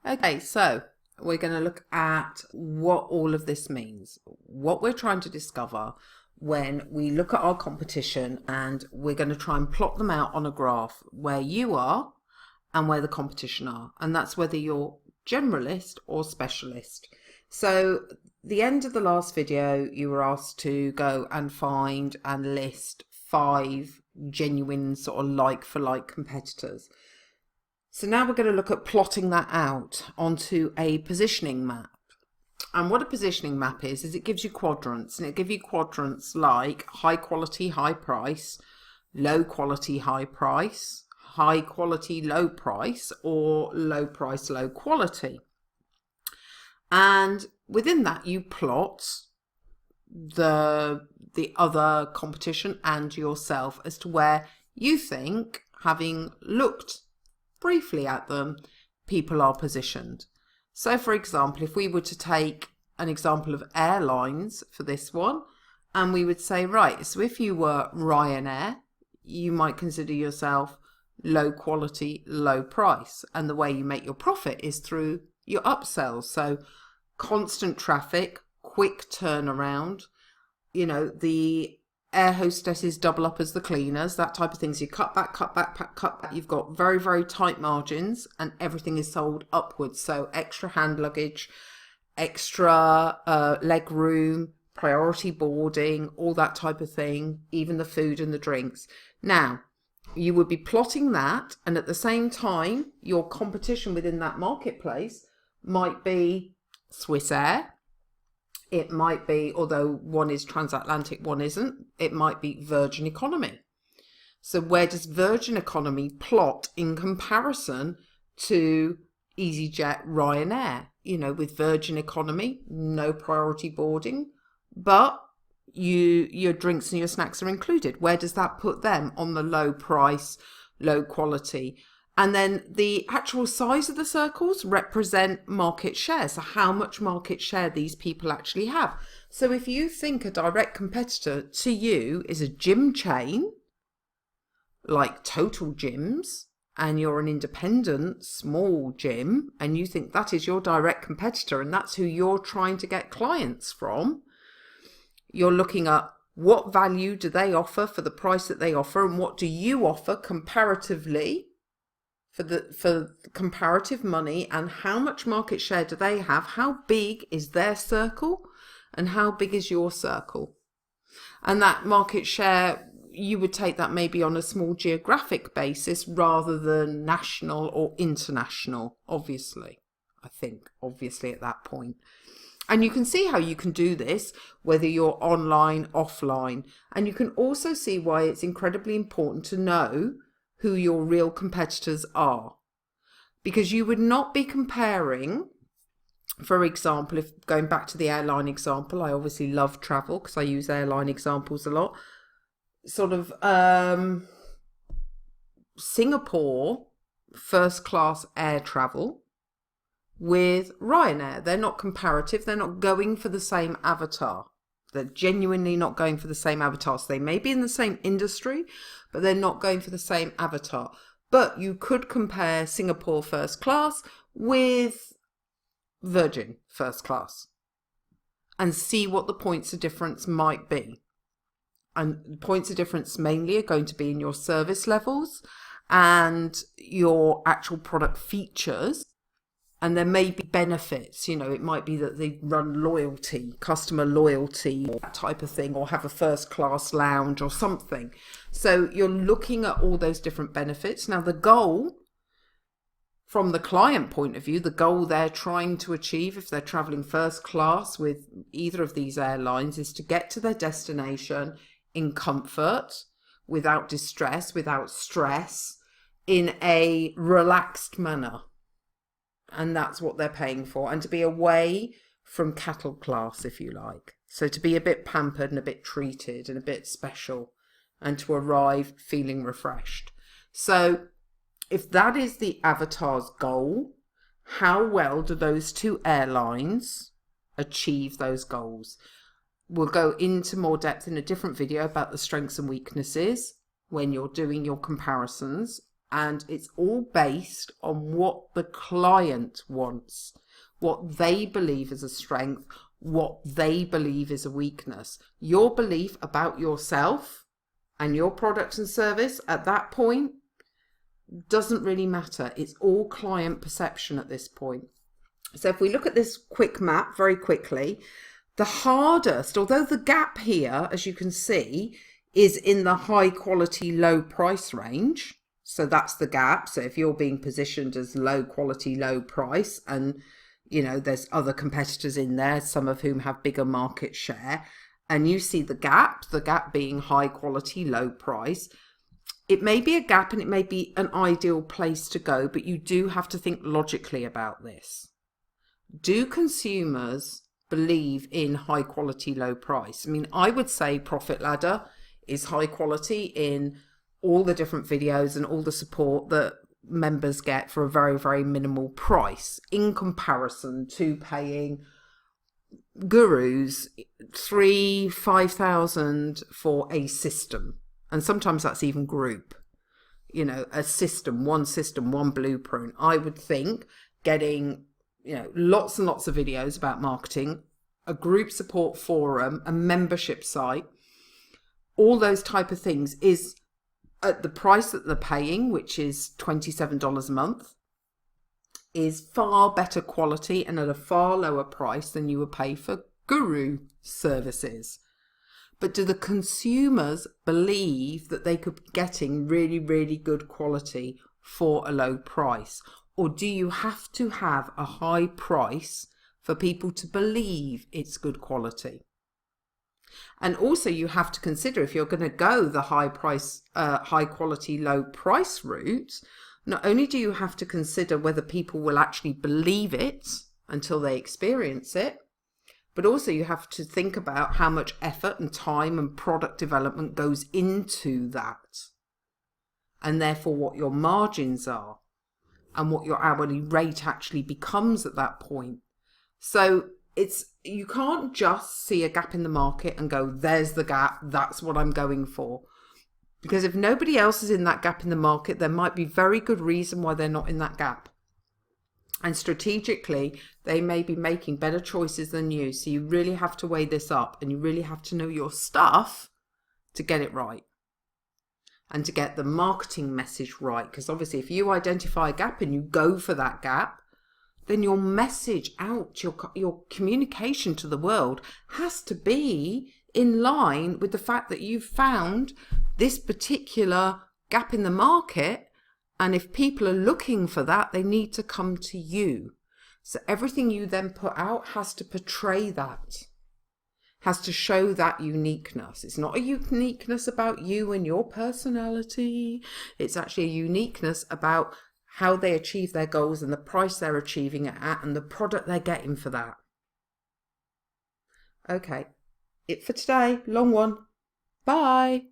Okay, so we're going to look at what all of this means, what we're trying to discover when we look at our competition, and we're going to try and plot them out on a graph where you are and where the competition are. And that's whether you're generalist or specialist. So the end of the last video, you were asked to go and find and list 5 genuine sort of like-for-like competitors. So now we're going to look at plotting that out onto a positioning map. And what a positioning map is it gives you quadrants, and it gives you quadrants like high quality, high price, low quality, high price, high quality, low price, or low price, low quality. And within that you plot the other competition and yourself as to where you think, having looked briefly at them, people are positioned. So for example, if we were to take an example of airlines for this one, and we would say, right, so if you were Ryanair, you might consider yourself low quality, low price, and the way you make your profit is through your upsells. So constant traffic, quick turnaround, you know, the air hostesses double up as the cleaners, that type of thing. So you cut back, cut back, cut back. You've got very, very tight margins, and everything is sold upwards. So extra hand luggage, extra leg room, priority boarding, all that type of thing, even the food and the drinks. Now, you would be plotting that, and at the same time, your competition within that marketplace might be Swiss Air. It might be, although one is transatlantic, one isn't, it might be Virgin Economy. So where does Virgin Economy plot in comparison to EasyJet, Ryanair? You know, with Virgin Economy, no priority boarding, but your drinks and your snacks are included. Where does that put them on the low price, low quality? And then the actual size of the circles represent market share. So how much market share these people actually have. So if you think a direct competitor to you is a gym chain, like Total Gyms, and you're an independent small gym, and you think that is your direct competitor and that's who you're trying to get clients from, you're looking at what value do they offer for the price that they offer, and what do you offer comparatively for comparative money, and how much market share do they have, how big is their circle, and how big is your circle. And that market share, you would take that maybe on a small geographic basis rather than national or international, obviously, I think, obviously at that point. And you can see how you can do this, whether you're online, offline, and you can also see why it's incredibly important to know who your real competitors are, because you would not be comparing, for example, if going back to the airline example, I obviously love travel because I use airline examples a lot, sort of Singapore first class air travel with Ryanair. They're not comparative, they're not going for the same avatar. They're genuinely not going for the same avatar. So they may be in the same industry, but they're not going for the same avatar. But you could compare Singapore first class with Virgin first class and see what the points of difference might be. And points of difference mainly are going to be in your service levels and your actual product features. And there may be benefits, you know, it might be that they run loyalty, customer loyalty, that type of thing, or have a first class lounge or something. So you're looking at all those different benefits. Now the goal, from the client point of view, the goal they're trying to achieve if they're traveling first class with either of these airlines is to get to their destination in comfort, without distress, without stress, in a relaxed manner. And that's what they're paying for. And to be away from cattle class, if you like. So to be a bit pampered and a bit treated and a bit special, and to arrive feeling refreshed. So if that is the avatar's goal, how well do those two airlines achieve those goals? We'll go into more depth in a different video about the strengths and weaknesses when you're doing your comparisons And it's all based on what the client wants, what they believe is a strength, what they believe is a weakness. Your belief about yourself and your product and service at that point doesn't really matter. It's all client perception at this point. So if we look at this quick map very quickly, the hardest, although the gap here, as you can see, is in the high quality, low price range. So that's the gap. So if you're being positioned as low quality, low price, and there's other competitors in there, some of whom have bigger market share, and you see the gap being high quality, low price, it may be a gap and it may be an ideal place to go, but you do have to think logically about this. Do consumers believe in high quality, low price? I mean, I would say Profit Ladder is high quality in all the different videos and all the support that members get for a very, very minimal price in comparison to paying gurus 5,000 for a system. And sometimes that's even group, a system, one blueprint. I would think getting, lots and lots of videos about marketing, a group support forum, a membership site, all those type of things is at the price that they're paying, which is $27 a month, is far better quality and at a far lower price than you would pay for guru services. But do the consumers believe that they could be getting really, really good quality for a low price? Or do you have to have a high price for people to believe it's good quality? And also you have to consider, if you're going to go the high quality, low price route, not only do you have to consider whether people will actually believe it until they experience it, but also you have to think about how much effort and time and product development goes into that. And therefore what your margins are and what your hourly rate actually becomes at that point. So you can't just see a gap in the market and go, there's the gap, that's what I'm going for. Because if nobody else is in that gap in the market, there might be very good reason why they're not in that gap. And strategically, they may be making better choices than you. So you really have to weigh this up and you really have to know your stuff to get it right. And to get the marketing message right. Because obviously if you identify a gap and you go for that gap, then your message out, your communication to the world has to be in line with the fact that you've found this particular gap in the market. And if people are looking for that, they need to come to you. So everything you then put out has to portray that, has to show that uniqueness. It's not a uniqueness about you and your personality. It's actually a uniqueness about how they achieve their goals and the price they're achieving it at and the product they're getting for that. Okay, it for today. Long one. Bye.